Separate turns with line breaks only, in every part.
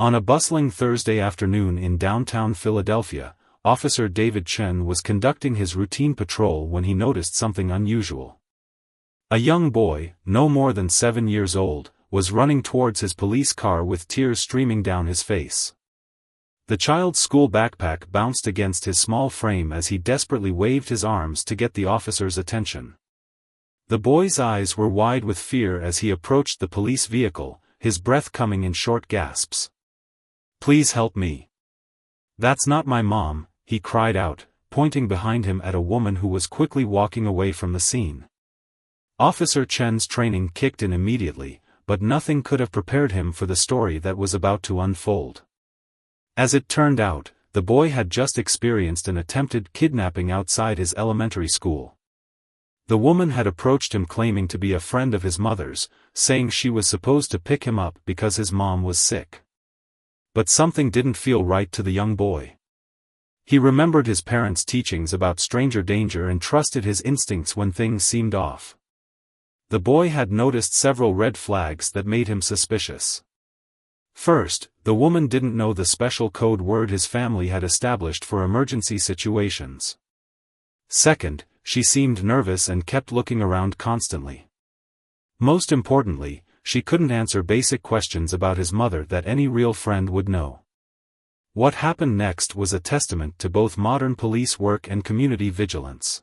On a bustling Thursday afternoon in downtown Philadelphia, Officer David Chen was conducting his routine patrol when he noticed something unusual. A young boy, no more than 7 years old, was running towards his police car with tears streaming down his face. The child's school backpack bounced against his small frame as he desperately waved his arms to get the officer's attention. The boy's eyes were wide with fear as he approached the police vehicle, his breath coming in short gasps. "Please help me. That's not my mom," he cried out, pointing behind him at a woman who was quickly walking away from the scene. Officer Chen's training kicked in immediately, but nothing could have prepared him for the story that was about to unfold. As it turned out, the boy had just experienced an attempted kidnapping outside his elementary school. The woman had approached him claiming to be a friend of his mother's, saying she was supposed to pick him up because his mom was sick. But something didn't feel right to the young boy. He remembered his parents' teachings about stranger danger and trusted his instincts when things seemed off. The boy had noticed several red flags that made him suspicious. First, the woman didn't know the special code word his family had established for emergency situations. Second, she seemed nervous and kept looking around constantly. Most importantly, she couldn't answer basic questions about his mother that any real friend would know. What happened next was a testament to both modern police work and community vigilance.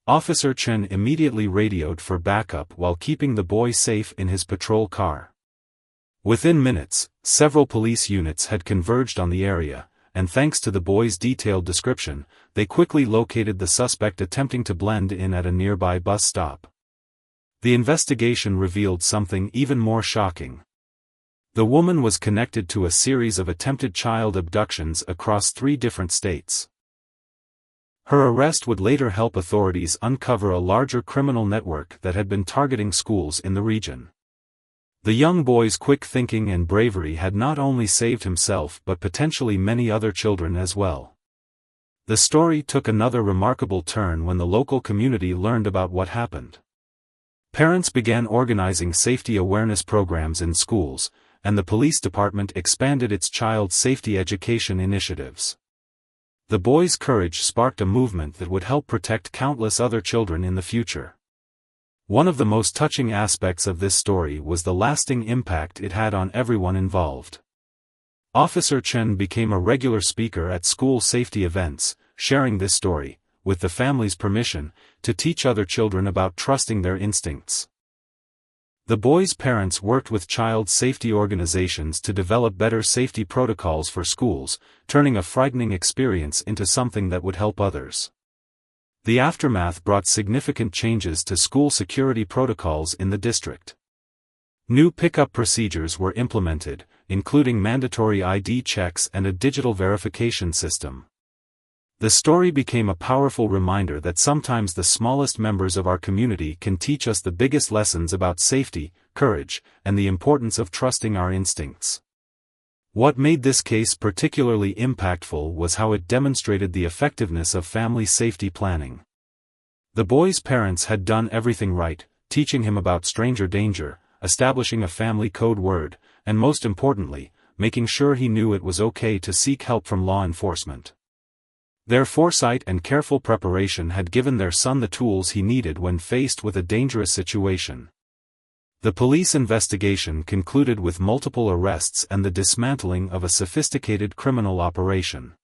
Officer Chen immediately radioed for backup while keeping the boy safe in his patrol car. Within minutes, several police units had converged on the area, and thanks to the boy's detailed description, they quickly located the suspect attempting to blend in at a nearby bus stop. The investigation revealed something even more shocking. The woman was connected to a series of attempted child abductions across 3 different states. Her arrest would later help authorities uncover a larger criminal network that had been targeting schools in the region. The young boy's quick thinking and bravery had not only saved himself but potentially many other children as well. The story took another remarkable turn when the local community learned about what happened. Parents began organizing safety awareness programs in schools, and the police department expanded its child safety education initiatives. The boy's courage sparked a movement that would help protect countless other children in the future. One of the most touching aspects of this story was the lasting impact it had on everyone involved. Officer Chen became a regular speaker at school safety events, sharing this story, with the family's permission, to teach other children about trusting their instincts. The boy's parents worked with child safety organizations to develop better safety protocols for schools, turning a frightening experience into something that would help others. The aftermath brought significant changes to school security protocols in the district. New pickup procedures were implemented, including mandatory ID checks and a digital verification system. The story became a powerful reminder that sometimes the smallest members of our community can teach us the biggest lessons about safety, courage, and the importance of trusting our instincts. What made this case particularly impactful was how it demonstrated the effectiveness of family safety planning. The boy's parents had done everything right, teaching him about stranger danger, establishing a family code word, and most importantly, making sure he knew it was okay to seek help from law enforcement. Their foresight and careful preparation had given their son the tools he needed when faced with a dangerous situation. The police investigation concluded with multiple arrests and the dismantling of a sophisticated criminal operation.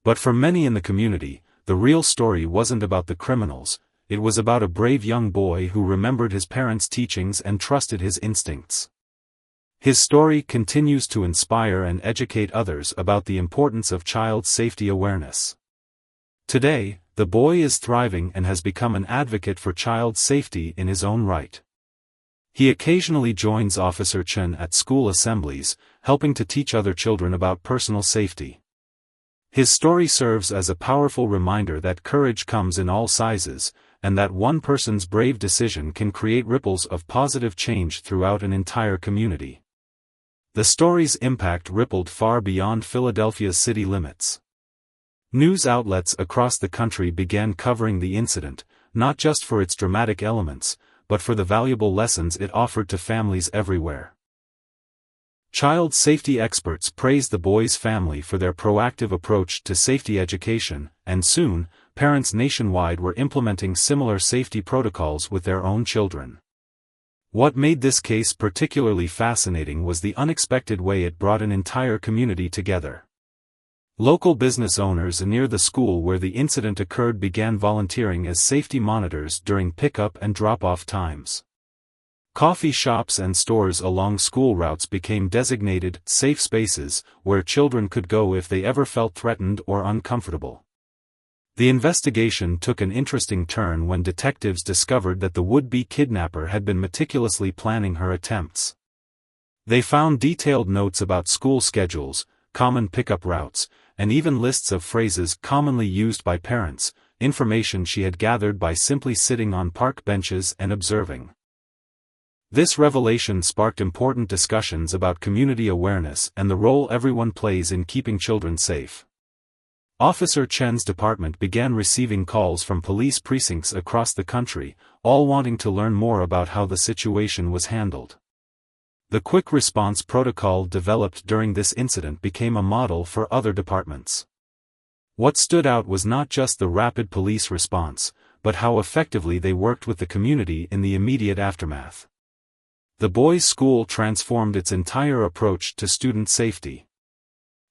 But for many in the community, the real story wasn't about the criminals, it was about a brave young boy who remembered his parents' teachings and trusted his instincts. His story continues to inspire and educate others about the importance of child safety awareness. Today, the boy is thriving and has become an advocate for child safety in his own right. He occasionally joins Officer Chen at school assemblies, helping to teach other children about personal safety. His story serves as a powerful reminder that courage comes in all sizes, and that one person's brave decision can create ripples of positive change throughout an entire community. The story's impact rippled far beyond Philadelphia's city limits. News outlets across the country began covering the incident, not just for its dramatic elements, but for the valuable lessons it offered to families everywhere. Child safety experts praised the boy's family for their proactive approach to safety education, and soon, parents nationwide were implementing similar safety protocols with their own children. What made this case particularly fascinating was the unexpected way it brought an entire community together. Local business owners near the school where the incident occurred began volunteering as safety monitors during pickup and drop-off times. Coffee shops and stores along school routes became designated safe spaces where children could go if they ever felt threatened or uncomfortable. The investigation took an interesting turn when detectives discovered that the would-be kidnapper had been meticulously planning her attempts. They found detailed notes about school schedules, common pickup routes, and even lists of phrases commonly used by parents, information she had gathered by simply sitting on park benches and observing. This revelation sparked important discussions about community awareness and the role everyone plays in keeping children safe. Officer Chen's department began receiving calls from police precincts across the country, all wanting to learn more about how the situation was handled. The quick response protocol developed during this incident became a model for other departments. What stood out was not just the rapid police response, but how effectively they worked with the community in the immediate aftermath. The boys' school transformed its entire approach to student safety.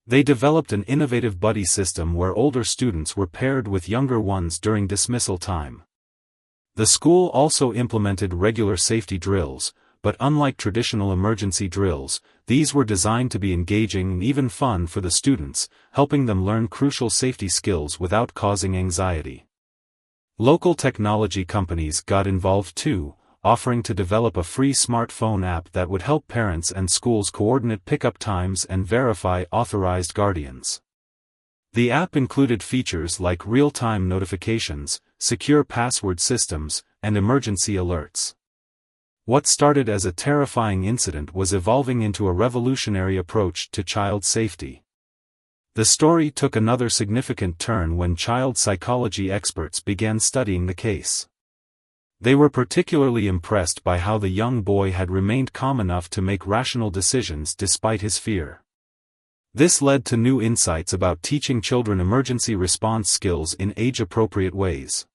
They developed an innovative buddy system where older students were paired with younger ones during dismissal time. The school also implemented regular safety drills, but unlike traditional emergency drills, these were designed to be engaging and even fun for the students, helping them learn crucial safety skills without causing anxiety. Local technology companies got involved too, offering to develop a free smartphone app that would help parents and schools coordinate pickup times and verify authorized guardians. The app included features like real-time notifications, secure password systems, and emergency alerts. What started as a terrifying incident was evolving into a revolutionary approach to child safety. The story took another significant turn when child psychology experts began studying the case. They were particularly impressed by how the young boy had remained calm enough to make rational decisions despite his fear. This led to new insights about teaching children emergency response skills in age-appropriate ways.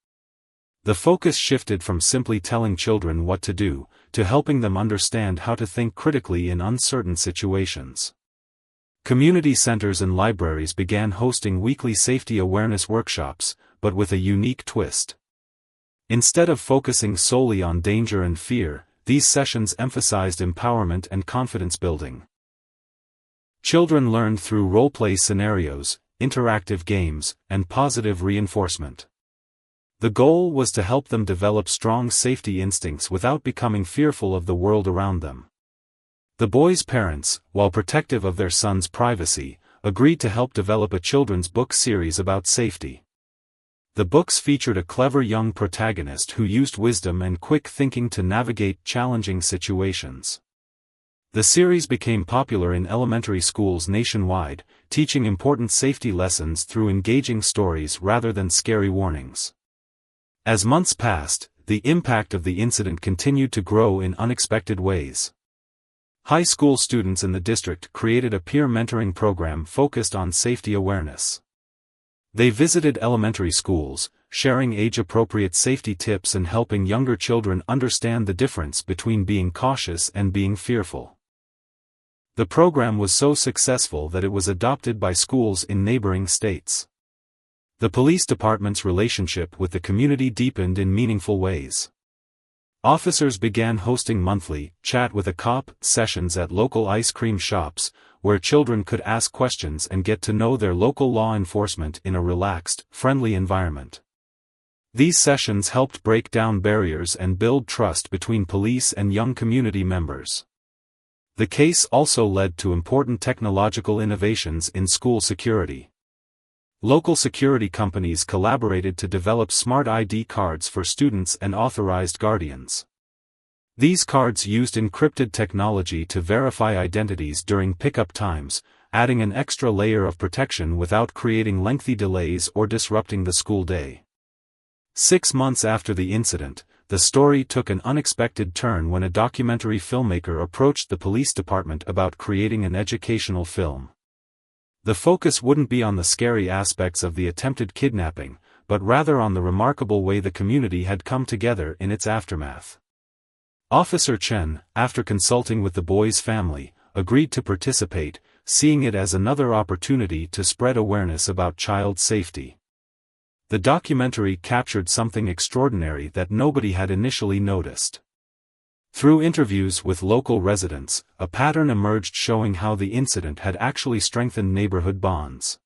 The focus shifted from simply telling children what to do, to helping them understand how to think critically in uncertain situations. Community centers and libraries began hosting weekly safety awareness workshops, but with a unique twist. Instead of focusing solely on danger and fear, these sessions emphasized empowerment and confidence building. Children learned through role-play scenarios, interactive games, and positive reinforcement. The goal was to help them develop strong safety instincts without becoming fearful of the world around them. The boys' parents, while protective of their son's privacy, agreed to help develop a children's book series about safety. The books featured a clever young protagonist who used wisdom and quick thinking to navigate challenging situations. The series became popular in elementary schools nationwide, teaching important safety lessons through engaging stories rather than scary warnings. As months passed, the impact of the incident continued to grow in unexpected ways. High school students in the district created a peer mentoring program focused on safety awareness. They visited elementary schools, sharing age-appropriate safety tips and helping younger children understand the difference between being cautious and being fearful. The program was so successful that it was adopted by schools in neighboring states. The police department's relationship with the community deepened in meaningful ways. Officers began hosting monthly chat with a cop sessions at local ice cream shops, where children could ask questions and get to know their local law enforcement in a relaxed, friendly environment. These sessions helped break down barriers and build trust between police and young community members. The case also led to important technological innovations in school security. Local security companies collaborated to develop smart ID cards for students and authorized guardians. These cards used encrypted technology to verify identities during pickup times, adding an extra layer of protection without creating lengthy delays or disrupting the school day. 6 months after the incident, the story took an unexpected turn when a documentary filmmaker approached the police department about creating an educational film. The focus wouldn't be on the scary aspects of the attempted kidnapping, but rather on the remarkable way the community had come together in its aftermath. Officer Chen, after consulting with the boy's family, agreed to participate, seeing it as another opportunity to spread awareness about child safety. The documentary captured something extraordinary that nobody had initially noticed. Through interviews with local residents, a pattern emerged showing how the incident had actually strengthened neighborhood bonds.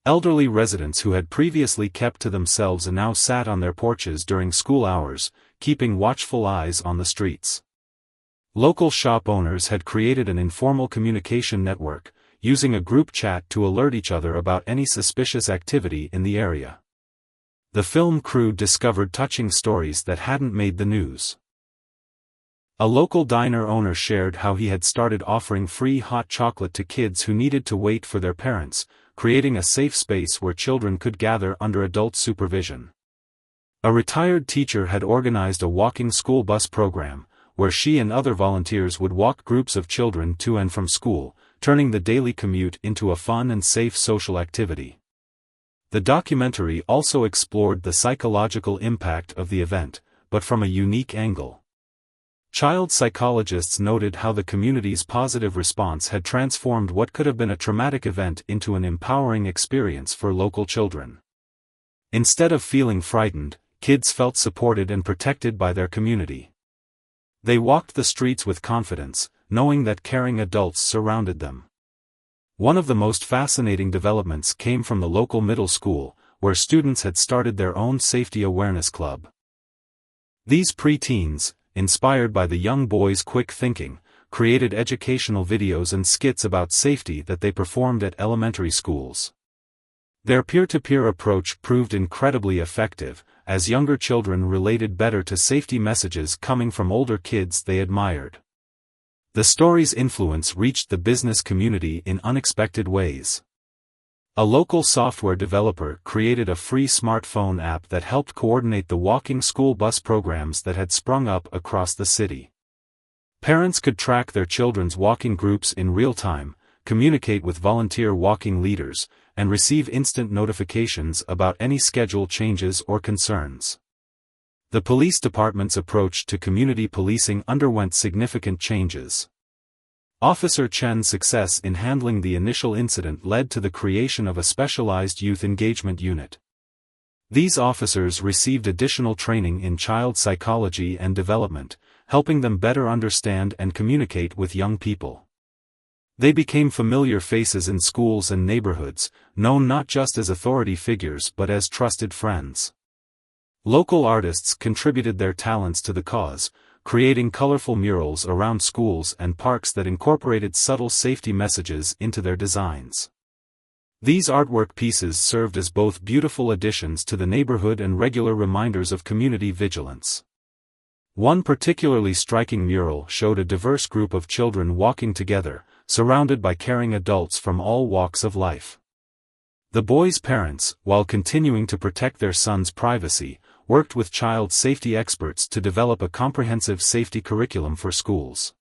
Elderly residents who had previously kept to themselves now sat on their porches during school hours, keeping watchful eyes on the streets. Local shop owners had created an informal communication network, using a group chat to alert each other about any suspicious activity in the area. The film crew discovered touching stories that hadn't made the news. A local diner owner shared how he had started offering free hot chocolate to kids who needed to wait for their parents, creating a safe space where children could gather under adult supervision. A retired teacher had organized a walking school bus program, where she and other volunteers would walk groups of children to and from school, turning the daily commute into a fun and safe social activity. The documentary also explored the psychological impact of the event, but from a unique angle. Child psychologists noted how the community's positive response had transformed what could have been a traumatic event into an empowering experience for local children. Instead of feeling frightened, kids felt supported and protected by their community. They walked the streets with confidence, knowing that caring adults surrounded them. One of the most fascinating developments came from the local middle school, where students had started their own safety awareness club. These preteens, inspired by the young boys' quick thinking, created educational videos and skits about safety that they performed at elementary schools. Their peer-to-peer approach proved incredibly effective, as younger children related better to safety messages coming from older kids they admired. The story's influence reached the business community in unexpected ways. A local software developer created a free smartphone app that helped coordinate the walking school bus programs that had sprung up across the city. Parents could track their children's walking groups in real time, communicate with volunteer walking leaders, and receive instant notifications about any schedule changes or concerns. The police department's approach to community policing underwent significant changes. Officer Chen's success in handling the initial incident led to the creation of a specialized youth engagement unit. These officers received additional training in child psychology and development, helping them better understand and communicate with young people. They became familiar faces in schools and neighborhoods, known not just as authority figures but as trusted friends. Local artists contributed their talents to the cause, creating colorful murals around schools and parks that incorporated subtle safety messages into their designs. These artwork pieces served as both beautiful additions to the neighborhood and regular reminders of community vigilance. One particularly striking mural showed a diverse group of children walking together, surrounded by caring adults from all walks of life. The boys' parents, while continuing to protect their son's privacy, worked with child safety experts to develop a comprehensive safety curriculum for schools.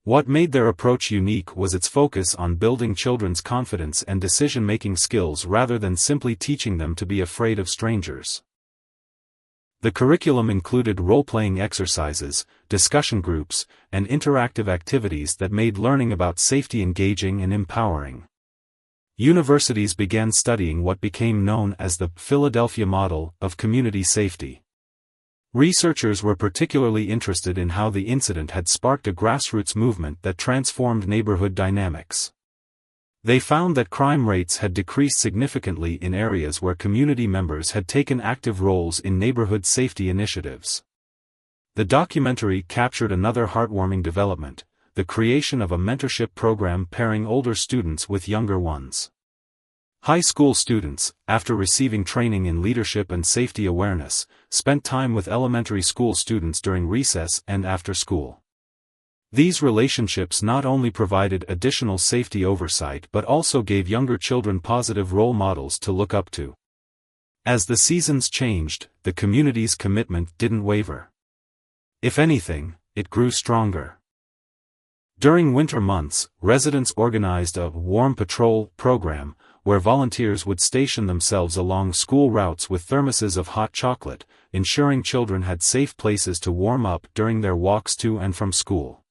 What made their approach unique was its focus on building children's confidence and decision-making skills rather than simply teaching them to be afraid of strangers. The curriculum included role-playing exercises, discussion groups, and interactive activities that made learning about safety engaging and empowering. Universities began studying what became known as the Philadelphia model of community safety. Researchers were particularly interested in how the incident had sparked a grassroots movement that transformed neighborhood dynamics. They found that crime rates had decreased significantly in areas where community members had taken active roles in neighborhood safety initiatives. The documentary captured another heartwarming development: the creation of a mentorship program pairing older students with younger ones. High school students, after receiving training in leadership and safety awareness, spent time with elementary school students during recess and after school. These relationships not only provided additional safety oversight but also gave younger children positive role models to look up to. As the seasons changed, the community's commitment didn't waver. If anything, it grew stronger. During winter months, residents organized a warm patrol program, where volunteers would station themselves along school routes with thermoses of hot chocolate, ensuring children had safe places to warm up during their walks to and from school.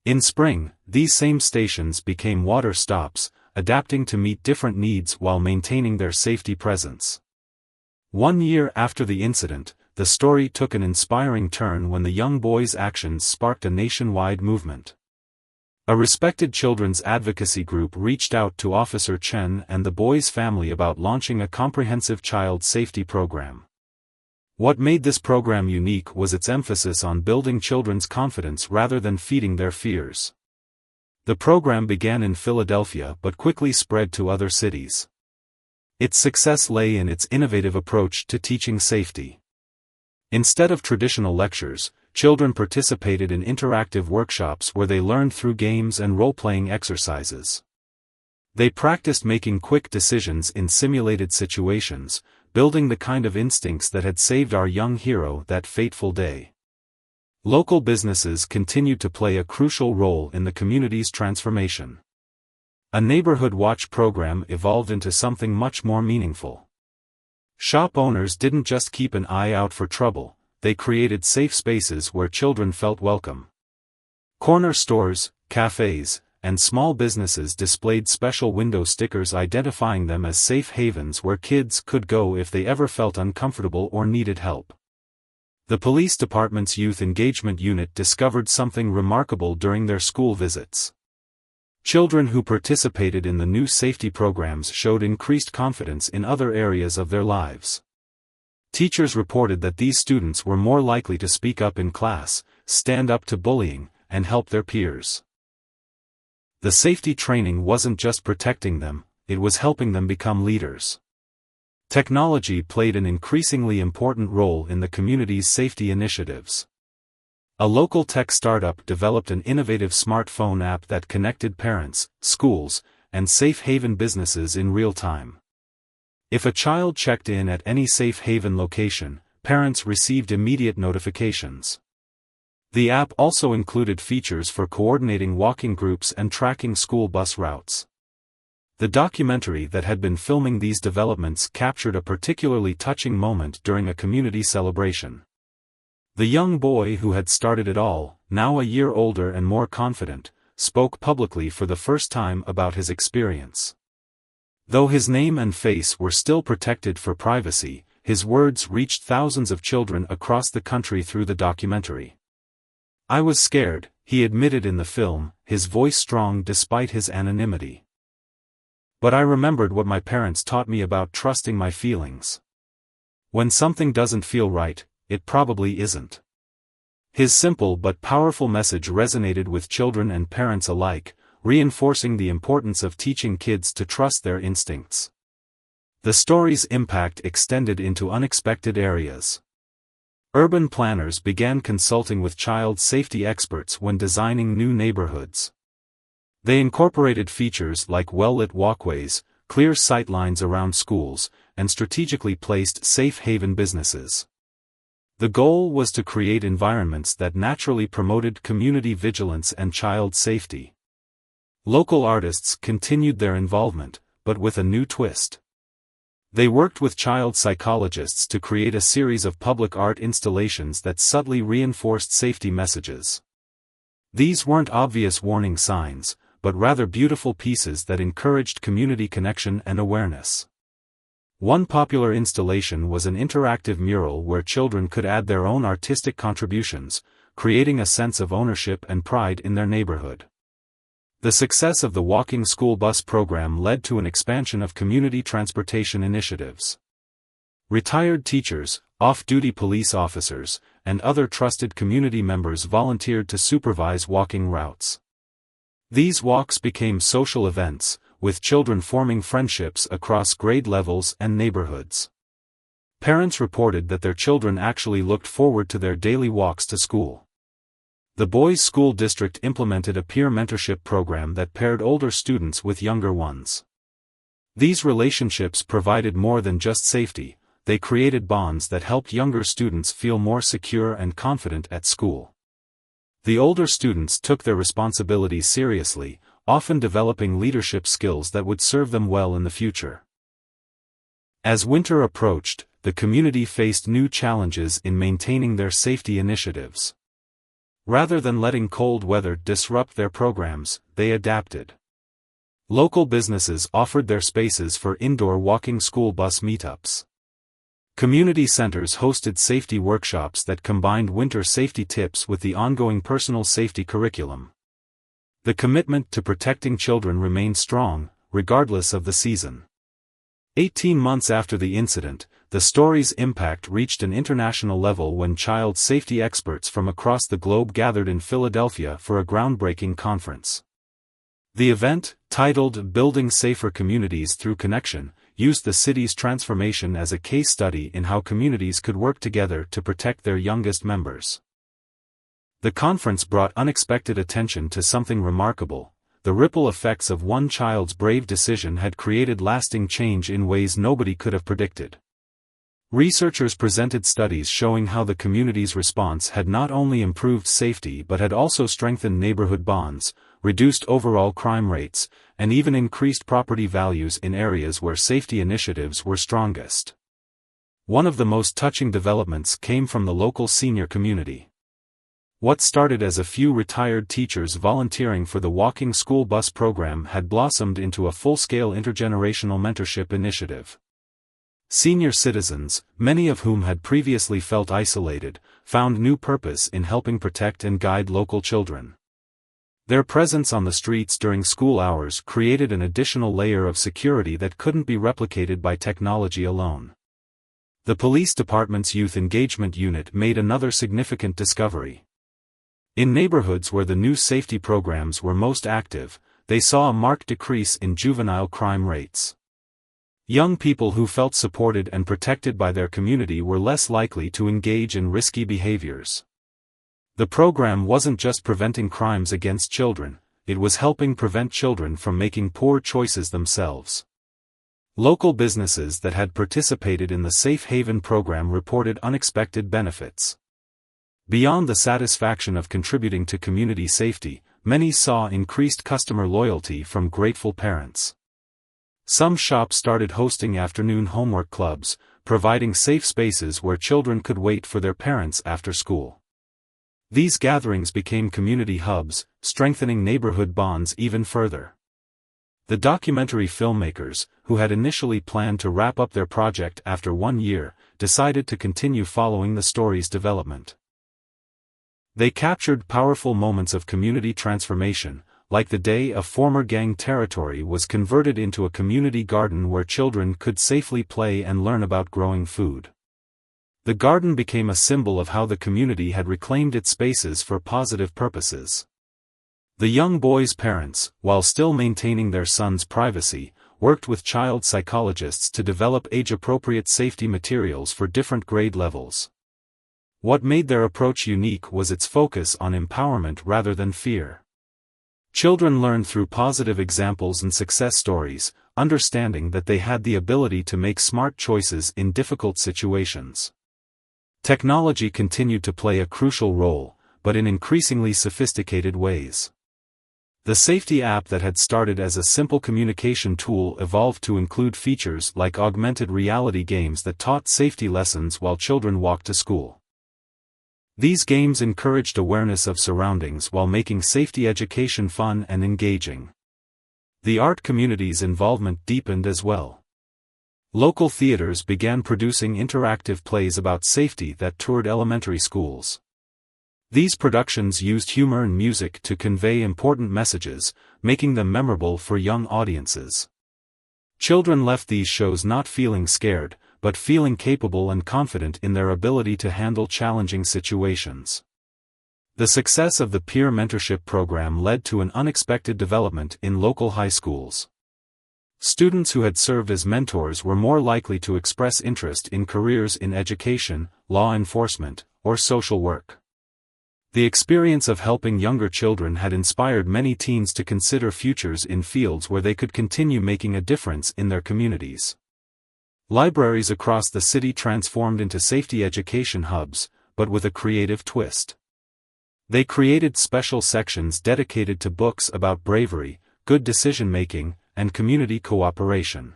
In spring, these same stations became water stops, adapting to meet different needs while maintaining their safety presence. 1 year after the incident, the story took an inspiring turn when the young boy's actions sparked a nationwide movement. A respected children's advocacy group reached out to Officer Chen and the boy's family about launching a comprehensive child safety program. What made this program unique was its emphasis on building children's confidence rather than feeding their fears. The program began in Philadelphia but quickly spread to other cities. Its success lay in its innovative approach to teaching safety. Instead of traditional lectures, children participated in interactive workshops where they learned through games and role-playing exercises. They practiced making quick decisions in simulated situations, building the kind of instincts that had saved our young hero that fateful day. Local businesses continued to play a crucial role in the community's transformation. A neighborhood watch program evolved into something much more meaningful. Shop owners didn't just keep an eye out for trouble, they created safe spaces where children felt welcome. Corner stores, cafes, and small businesses displayed special window stickers identifying them as safe havens where kids could go if they ever felt uncomfortable or needed help. The police department's youth engagement unit discovered something remarkable during their school visits. Children who participated in the new safety programs showed increased confidence in other areas of their lives. Teachers reported that these students were more likely to speak up in class, stand up to bullying, and help their peers. The safety training wasn't just protecting them, it was helping them become leaders. Technology played an increasingly important role in the community's safety initiatives. A local tech startup developed an innovative smartphone app that connected parents, schools, and safe haven businesses in real time. If a child checked in at any safe haven location, parents received immediate notifications. The app also included features for coordinating walking groups and tracking school bus routes. The documentary that had been filming these developments captured a particularly touching moment during a community celebration. The young boy who had started it all, now a year older and more confident, spoke publicly for the first time about his experience. Though his name and face were still protected for privacy, his words reached thousands of children across the country through the documentary. "I was scared," he admitted in the film, his voice strong despite his anonymity. "But I remembered what my parents taught me about trusting my feelings. When something doesn't feel right, it probably isn't." His simple but powerful message resonated with children and parents alike, reinforcing the importance of teaching kids to trust their instincts. The story's impact extended into unexpected areas. Urban planners began consulting with child safety experts when designing new neighborhoods. They incorporated features like well-lit walkways, clear sight lines around schools, and strategically placed safe haven businesses. The goal was to create environments that naturally promoted community vigilance and child safety. Local artists continued their involvement, but with a new twist. They worked with child psychologists to create a series of public art installations that subtly reinforced safety messages. These weren't obvious warning signs, but rather beautiful pieces that encouraged community connection and awareness. One popular installation was an interactive mural where children could add their own artistic contributions, creating a sense of ownership and pride in their neighborhood. The success of the walking school bus program led to an expansion of community transportation initiatives. Retired teachers, off-duty police officers, and other trusted community members volunteered to supervise walking routes. These walks became social events, with children forming friendships across grade levels and neighborhoods. Parents reported that their children actually looked forward to their daily walks to school. The boys' school district implemented a peer mentorship program that paired older students with younger ones. These relationships provided more than just safety, they created bonds that helped younger students feel more secure and confident at school. The older students took their responsibilities seriously, often developing leadership skills that would serve them well in the future. As winter approached, the community faced new challenges in maintaining their safety initiatives. Rather than letting cold weather disrupt their programs, they adapted. Local businesses offered their spaces for indoor walking school bus meetups. Community centers hosted safety workshops that combined winter safety tips with the ongoing personal safety curriculum. The commitment to protecting children remained strong, regardless of the season. 18 months after the incident, the story's impact reached an international level when child safety experts from across the globe gathered in Philadelphia for a groundbreaking conference. The event, titled Building Safer Communities Through Connection, used the city's transformation as a case study in how communities could work together to protect their youngest members. The conference brought unexpected attention to something remarkable. The ripple effects of one child's brave decision had created lasting change in ways nobody could have predicted. Researchers presented studies showing how the community's response had not only improved safety but had also strengthened neighborhood bonds, reduced overall crime rates, and even increased property values in areas where safety initiatives were strongest. One of the most touching developments came from the local senior community. What started as a few retired teachers volunteering for the walking school bus program had blossomed into a full-scale intergenerational mentorship initiative. Senior citizens, many of whom had previously felt isolated, found new purpose in helping protect and guide local children. Their presence on the streets during school hours created an additional layer of security that couldn't be replicated by technology alone. The police department's youth engagement unit made another significant discovery. In neighborhoods where the new safety programs were most active, they saw a marked decrease in juvenile crime rates. Young people who felt supported and protected by their community were less likely to engage in risky behaviors. The program wasn't just preventing crimes against children, it was helping prevent children from making poor choices themselves. Local businesses that had participated in the Safe Haven program reported unexpected benefits. Beyond the satisfaction of contributing to community safety, many saw increased customer loyalty from grateful parents. Some shops started hosting afternoon homework clubs, providing safe spaces where children could wait for their parents after school. These gatherings became community hubs, strengthening neighborhood bonds even further. The documentary filmmakers, who had initially planned to wrap up their project after 1 year, decided to continue following the story's development. They captured powerful moments of community transformation, like the day a former gang territory was converted into a community garden where children could safely play and learn about growing food. The garden became a symbol of how the community had reclaimed its spaces for positive purposes. The young boy's parents, while still maintaining their son's privacy, worked with child psychologists to develop age-appropriate safety materials for different grade levels. What made their approach unique was its focus on empowerment rather than fear. Children learned through positive examples and success stories, understanding that they had the ability to make smart choices in difficult situations. Technology continued to play a crucial role, but in increasingly sophisticated ways. The safety app that had started as a simple communication tool evolved to include features like augmented reality games that taught safety lessons while children walked to school. These games encouraged awareness of surroundings while making safety education fun and engaging. The art community's involvement deepened as well. Local theaters began producing interactive plays about safety that toured elementary schools. These productions used humor and music to convey important messages, making them memorable for young audiences. Children left these shows not feeling scared, but feeling capable and confident in their ability to handle challenging situations. The success of the peer mentorship program led to an unexpected development in local high schools. Students who had served as mentors were more likely to express interest in careers in education, law enforcement, or social work. The experience of helping younger children had inspired many teens to consider futures in fields where they could continue making a difference in their communities. Libraries across the city transformed into safety education hubs, but with a creative twist. They created special sections dedicated to books about bravery, good decision-making, and community cooperation.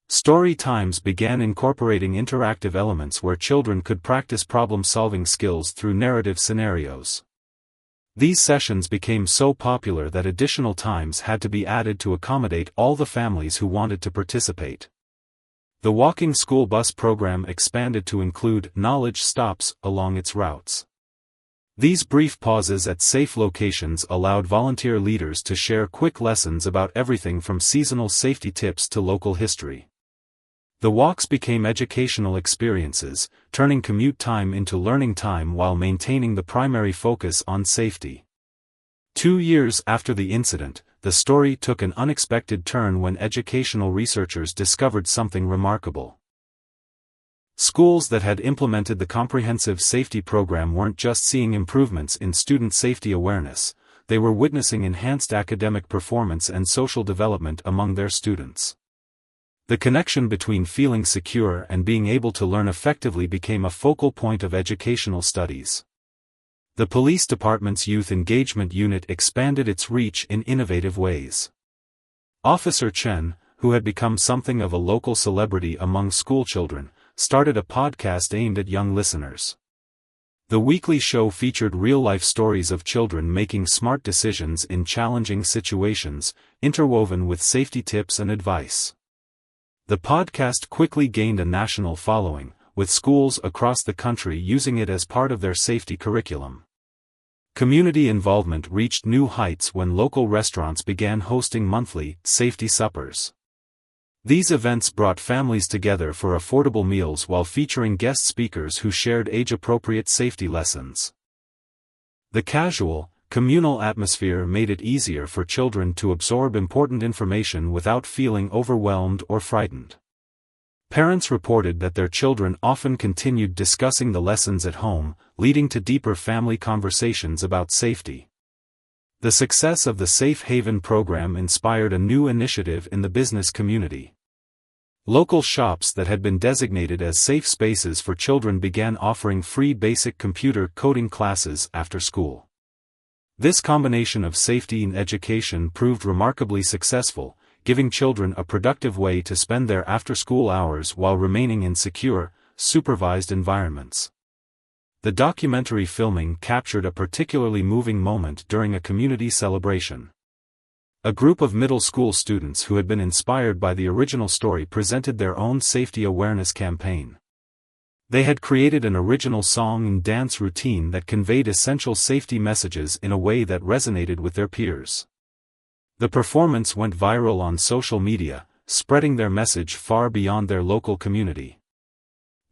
Story times began incorporating interactive elements where children could practice problem-solving skills through narrative scenarios. These sessions became so popular that additional times had to be added to accommodate all the families who wanted to participate. The walking school bus program expanded to include knowledge stops along its routes. These brief pauses at safe locations allowed volunteer leaders to share quick lessons about everything from seasonal safety tips to local history. The walks became educational experiences, turning commute time into learning time while maintaining the primary focus on safety. 2 years after the incident, the story took an unexpected turn when educational researchers discovered something remarkable. Schools that had implemented the comprehensive safety program weren't just seeing improvements in student safety awareness, they were witnessing enhanced academic performance and social development among their students. The connection between feeling secure and being able to learn effectively became a focal point of educational studies. The police department's youth engagement unit expanded its reach in innovative ways. Officer Chen, who had become something of a local celebrity among schoolchildren, started a podcast aimed at young listeners. The weekly show featured real-life stories of children making smart decisions in challenging situations, interwoven with safety tips and advice. The podcast quickly gained a national following, with schools across the country using it as part of their safety curriculum. Community involvement reached new heights when local restaurants began hosting monthly safety suppers. These events brought families together for affordable meals while featuring guest speakers who shared age-appropriate safety lessons. The casual, communal atmosphere made it easier for children to absorb important information without feeling overwhelmed or frightened. Parents reported that their children often continued discussing the lessons at home, leading to deeper family conversations about safety. The success of the Safe Haven program inspired a new initiative in the business community. Local shops that had been designated as safe spaces for children began offering free basic computer coding classes after school. This combination of safety and education proved remarkably successful, giving children a productive way to spend their after-school hours while remaining in secure, supervised environments. The documentary filming captured a particularly moving moment during a community celebration. A group of middle school students who had been inspired by the original story presented their own safety awareness campaign. They had created an original song and dance routine that conveyed essential safety messages in a way that resonated with their peers. The performance went viral on social media, spreading their message far beyond their local community.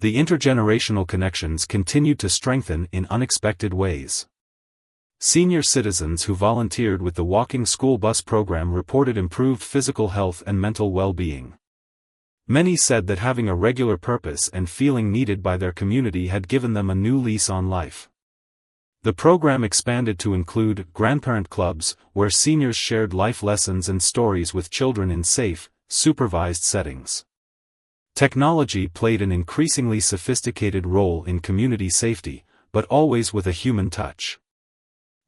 The intergenerational connections continued to strengthen in unexpected ways. Senior citizens who volunteered with the walking school bus program reported improved physical health and mental well-being. Many said that having a regular purpose and feeling needed by their community had given them a new lease on life. The program expanded to include grandparent clubs, where seniors shared life lessons and stories with children in safe, supervised settings. Technology played an increasingly sophisticated role in community safety, but always with a human touch.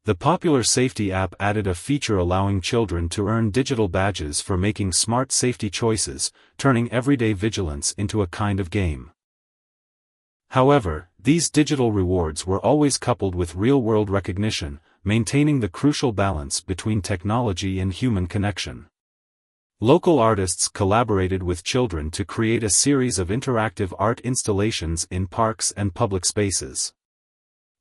The popular safety app added a feature allowing children to earn digital badges for making smart safety choices, turning everyday vigilance into a kind of game. However, these digital rewards were always coupled with real-world recognition, maintaining the crucial balance between technology and human connection. Local artists collaborated with children to create a series of interactive art installations in parks and public spaces.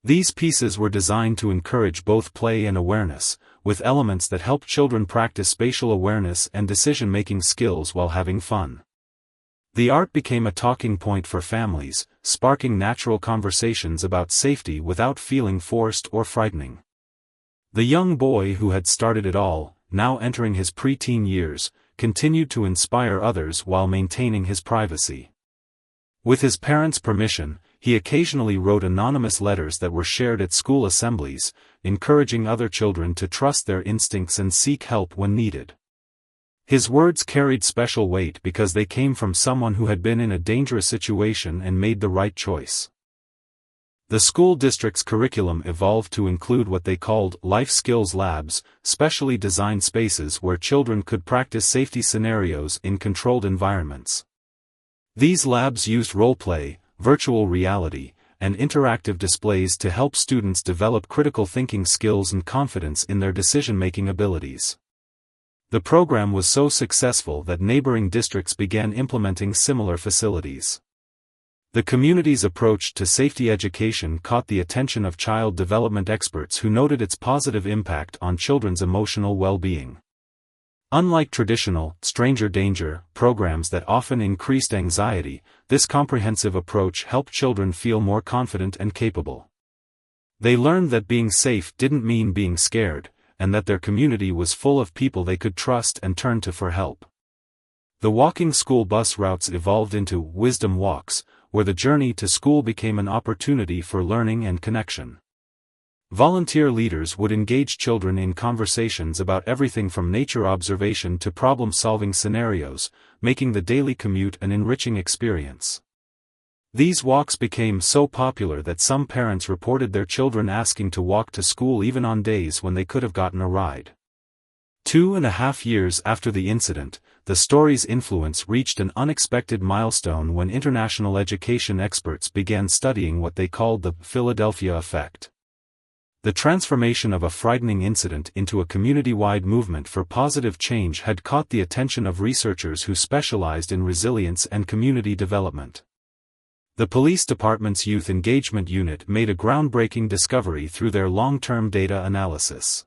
These pieces were designed to encourage both play and awareness, with elements that help children practice spatial awareness and decision-making skills while having fun. The art became a talking point for families, sparking natural conversations about safety without feeling forced or frightening. The young boy who had started it all, now entering his preteen years, continued to inspire others while maintaining his privacy. With his parents' permission, he occasionally wrote anonymous letters that were shared at school assemblies, encouraging other children to trust their instincts and seek help when needed. His words carried special weight because they came from someone who had been in a dangerous situation and made the right choice. The school district's curriculum evolved to include what they called life skills labs, specially designed spaces where children could practice safety scenarios in controlled environments. These labs used role-play, virtual reality, and interactive displays to help students develop critical thinking skills and confidence in their decision-making abilities. The program was so successful that neighboring districts began implementing similar facilities. The community's approach to safety education caught the attention of child development experts who noted its positive impact on children's emotional well-being. Unlike traditional, stranger danger, programs that often increased anxiety, this comprehensive approach helped children feel more confident and capable. They learned that being safe didn't mean being scared, and that their community was full of people they could trust and turn to for help. The walking school bus routes evolved into wisdom walks, where the journey to school became an opportunity for learning and connection. Volunteer leaders would engage children in conversations about everything from nature observation to problem-solving scenarios, making the daily commute an enriching experience. These walks became so popular that some parents reported their children asking to walk to school even on days when they could have gotten a ride. 2.5 years after the incident, the story's influence reached an unexpected milestone when international education experts began studying what they called the Philadelphia effect. The transformation of a frightening incident into a community-wide movement for positive change had caught the attention of researchers who specialized in resilience and community development. The police department's youth engagement unit made a groundbreaking discovery through their long-term data analysis.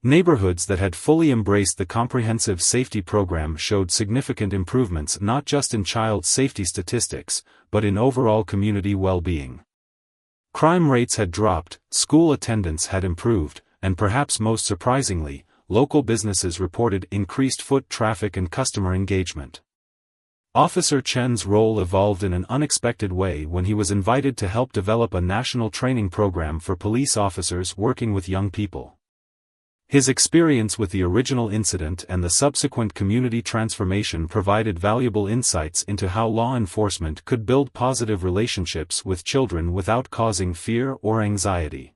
Neighborhoods that had fully embraced the comprehensive safety program showed significant improvements not just in child safety statistics, but in overall community well-being. Crime rates had dropped, school attendance had improved, and perhaps most surprisingly, local businesses reported increased foot traffic and customer engagement. Officer Chen's role evolved in an unexpected way when he was invited to help develop a national training program for police officers working with young people. His experience with the original incident and the subsequent community transformation provided valuable insights into how law enforcement could build positive relationships with children without causing fear or anxiety.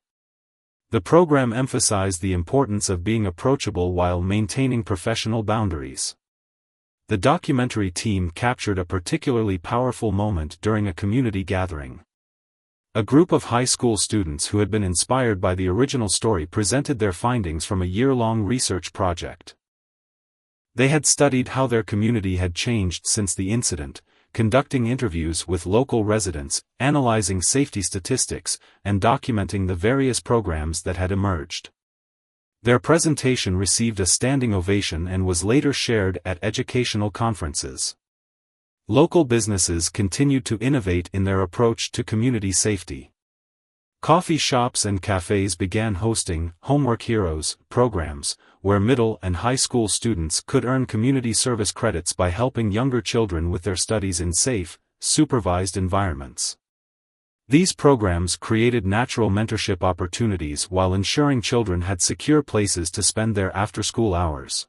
The program emphasized the importance of being approachable while maintaining professional boundaries. The documentary team captured a particularly powerful moment during a community gathering. A group of high school students who had been inspired by the original story presented their findings from a year-long research project. They had studied how their community had changed since the incident, conducting interviews with local residents, analyzing safety statistics, and documenting the various programs that had emerged. Their presentation received a standing ovation and was later shared at educational conferences. Local businesses continued to innovate in their approach to community safety. Coffee shops and cafes began hosting Homework Heroes programs, where middle and high school students could earn community service credits by helping younger children with their studies in safe, supervised environments. These programs created natural mentorship opportunities while ensuring children had secure places to spend their after-school hours.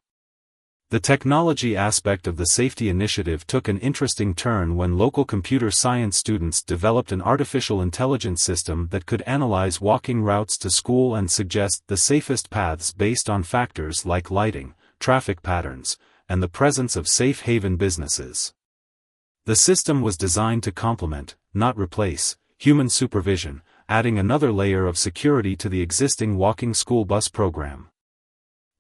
The technology aspect of the safety initiative took an interesting turn when local computer science students developed an artificial intelligence system that could analyze walking routes to school and suggest the safest paths based on factors like lighting, traffic patterns, and the presence of safe haven businesses. The system was designed to complement, not replace, human supervision, adding another layer of security to the existing walking school bus program.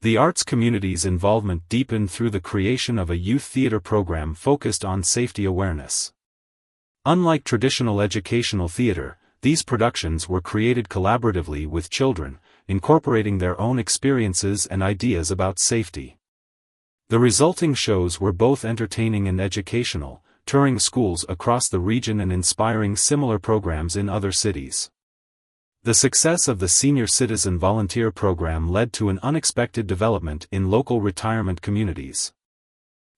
The arts community's involvement deepened through the creation of a youth theater program focused on safety awareness. Unlike traditional educational theater, these productions were created collaboratively with children, incorporating their own experiences and ideas about safety. The resulting shows were both entertaining and educational, touring schools across the region and inspiring similar programs in other cities. The success of the Senior Citizen Volunteer Program led to an unexpected development in local retirement communities.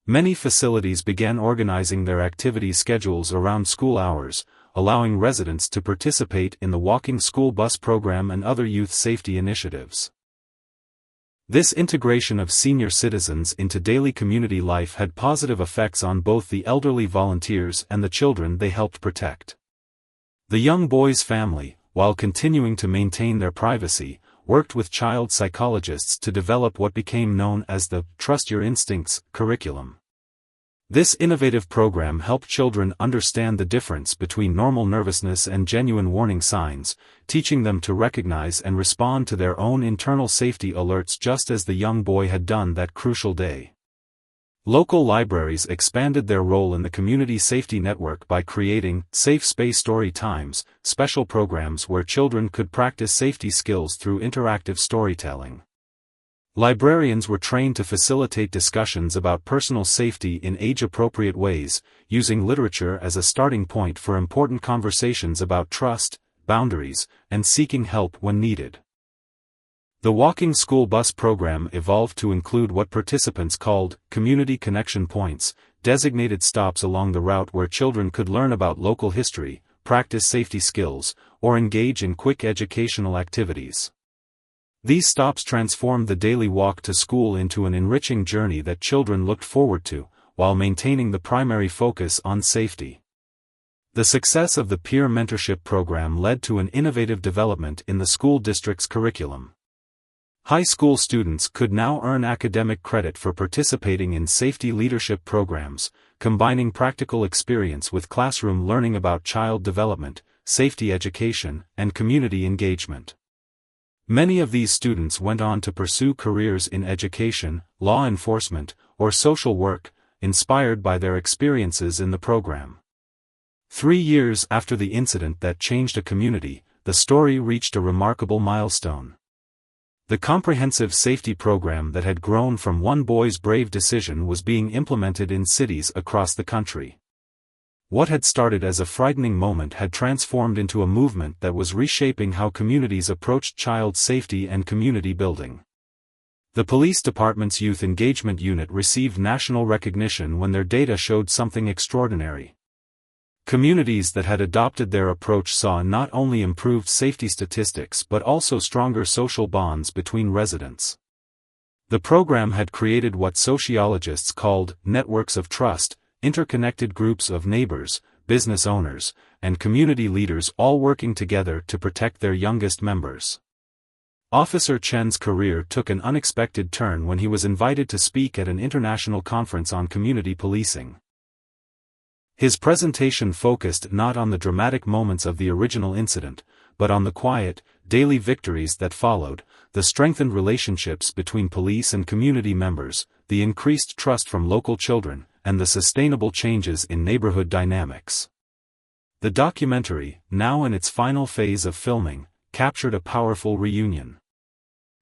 Many facilities began organizing their activity schedules around school hours, allowing residents to participate in the walking school bus program and other youth safety initiatives. This integration of senior citizens into daily community life had positive effects on both the elderly volunteers and the children they helped protect. The young boy's family, while continuing to maintain their privacy, worked with child psychologists to develop what became known as the Trust Your Instincts curriculum. This innovative program helped children understand the difference between normal nervousness and genuine warning signs, teaching them to recognize and respond to their own internal safety alerts just as the young boy had done that crucial day. Local libraries expanded their role in the community safety network by creating safe space story times, special programs where children could practice safety skills through interactive storytelling. Librarians were trained to facilitate discussions about personal safety in age-appropriate ways, using literature as a starting point for important conversations about trust, boundaries, and seeking help when needed. The walking school bus program evolved to include what participants called community connection points, designated stops along the route where children could learn about local history, practice safety skills, or engage in quick educational activities. These stops transformed the daily walk to school into an enriching journey that children looked forward to, while maintaining the primary focus on safety. The success of the peer mentorship program led to an innovative development in the school district's curriculum. High school students could now earn academic credit for participating in safety leadership programs, combining practical experience with classroom learning about child development, safety education, and community engagement. Many of these students went on to pursue careers in education, law enforcement, or social work, inspired by their experiences in the program. 3 years after the incident that changed a community, the story reached a remarkable milestone. The comprehensive safety program that had grown from one boy's brave decision was being implemented in cities across the country. What had started as a frightening moment had transformed into a movement that was reshaping how communities approached child safety and community building. The police department's youth engagement unit received national recognition when their data showed something extraordinary. Communities that had adopted their approach saw not only improved safety statistics but also stronger social bonds between residents. The program had created what sociologists called networks of trust, interconnected groups of neighbors, business owners, and community leaders all working together to protect their youngest members. Officer Chen's career took an unexpected turn when he was invited to speak at an international conference on community policing. His presentation focused not on the dramatic moments of the original incident, but on the quiet, daily victories that followed, the strengthened relationships between police and community members, the increased trust from local children, and the sustainable changes in neighborhood dynamics. The documentary, now in its final phase of filming, captured a powerful reunion.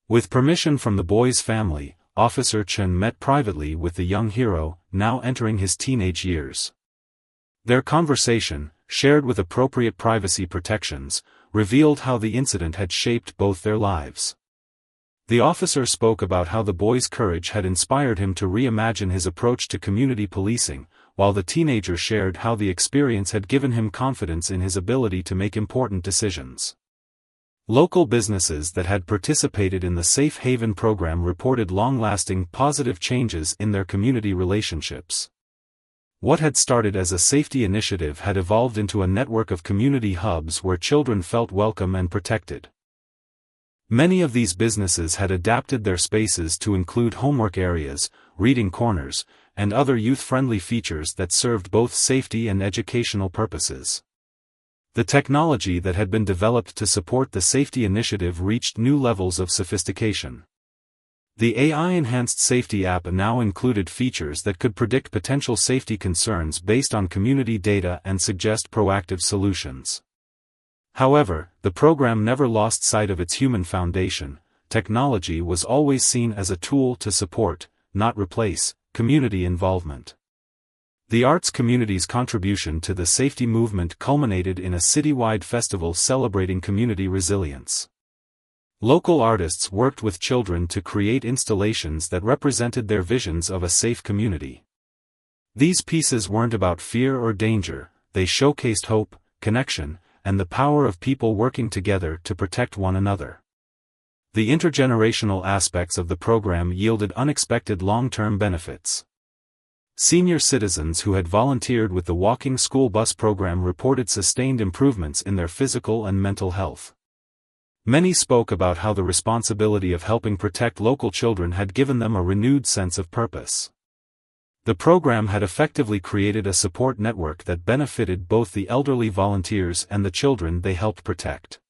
With permission from the boy's family, Officer Chen met privately with the young hero, now entering his teenage years. Their conversation, shared with appropriate privacy protections, revealed how the incident had shaped both their lives. The officer spoke about how the boy's courage had inspired him to reimagine his approach to community policing, while the teenager shared how the experience had given him confidence in his ability to make important decisions. Local businesses that had participated in the Safe Haven program reported long-lasting positive changes in their community relationships. What had started as a safety initiative had evolved into a network of community hubs where children felt welcome and protected. Many of these businesses had adapted their spaces to include homework areas, reading corners, and other youth-friendly features that served both safety and educational purposes. The technology that had been developed to support the safety initiative reached new levels of sophistication. The AI-enhanced safety app now included features that could predict potential safety concerns based on community data and suggest proactive solutions. However, the program never lost sight of its human foundation. Technology was always seen as a tool to support, not replace, community involvement. The arts community's contribution to the safety movement culminated in a citywide festival celebrating community resilience. Local artists worked with children to create installations that represented their visions of a safe community. These pieces weren't about fear or danger, they showcased hope, connection, and the power of people working together to protect one another. The intergenerational aspects of the program yielded unexpected long-term benefits. Senior citizens who had volunteered with the walking school bus program reported sustained improvements in their physical and mental health. Many spoke about how the responsibility of helping protect local children had given them a renewed sense of purpose. The program had effectively created a support network that benefited both the elderly volunteers and the children they helped protect.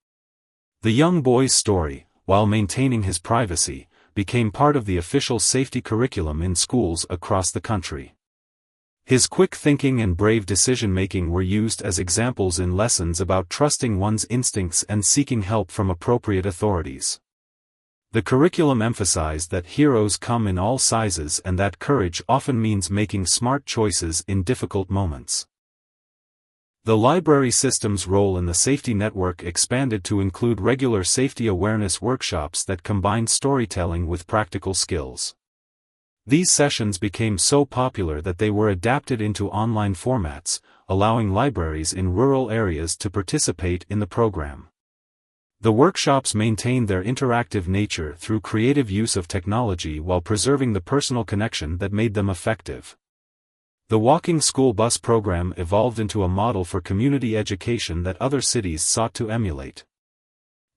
The young boy's story, while maintaining his privacy, became part of the official safety curriculum in schools across the country. His quick thinking and brave decision-making were used as examples in lessons about trusting one's instincts and seeking help from appropriate authorities. The curriculum emphasized that heroes come in all sizes and that courage often means making smart choices in difficult moments. The library system's role in the safety network expanded to include regular safety awareness workshops that combined storytelling with practical skills. These sessions became so popular that they were adapted into online formats, allowing libraries in rural areas to participate in the program. The workshops maintained their interactive nature through creative use of technology while preserving the personal connection that made them effective. The walking school bus program evolved into a model for community education that other cities sought to emulate.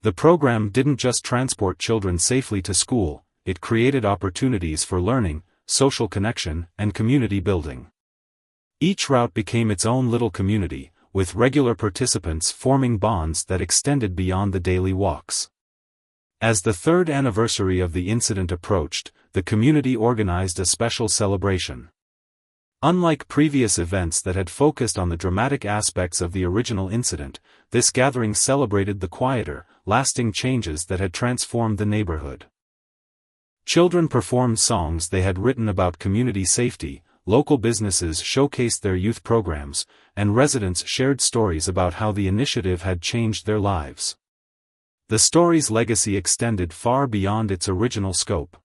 The program didn't just transport children safely to school, it created opportunities for learning, social connection, and community building. Each route became its own little community, with regular participants forming bonds that extended beyond the daily walks. As the third anniversary of the incident approached, the community organized a special celebration. Unlike previous events that had focused on the dramatic aspects of the original incident, this gathering celebrated the quieter, lasting changes that had transformed the neighborhood. Children performed songs they had written about community safety, local businesses showcased their youth programs, and residents shared stories about how the initiative had changed their lives. The story's legacy extended far beyond its original scope.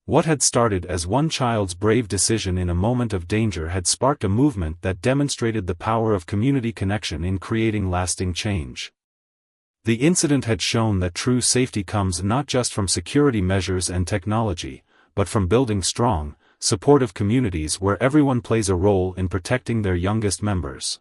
What had started as one child's brave decision in a moment of danger had sparked a movement that demonstrated the power of community connection in creating lasting change. The incident had shown that true safety comes not just from security measures and technology, but from building strong, supportive communities where everyone plays a role in protecting their youngest members.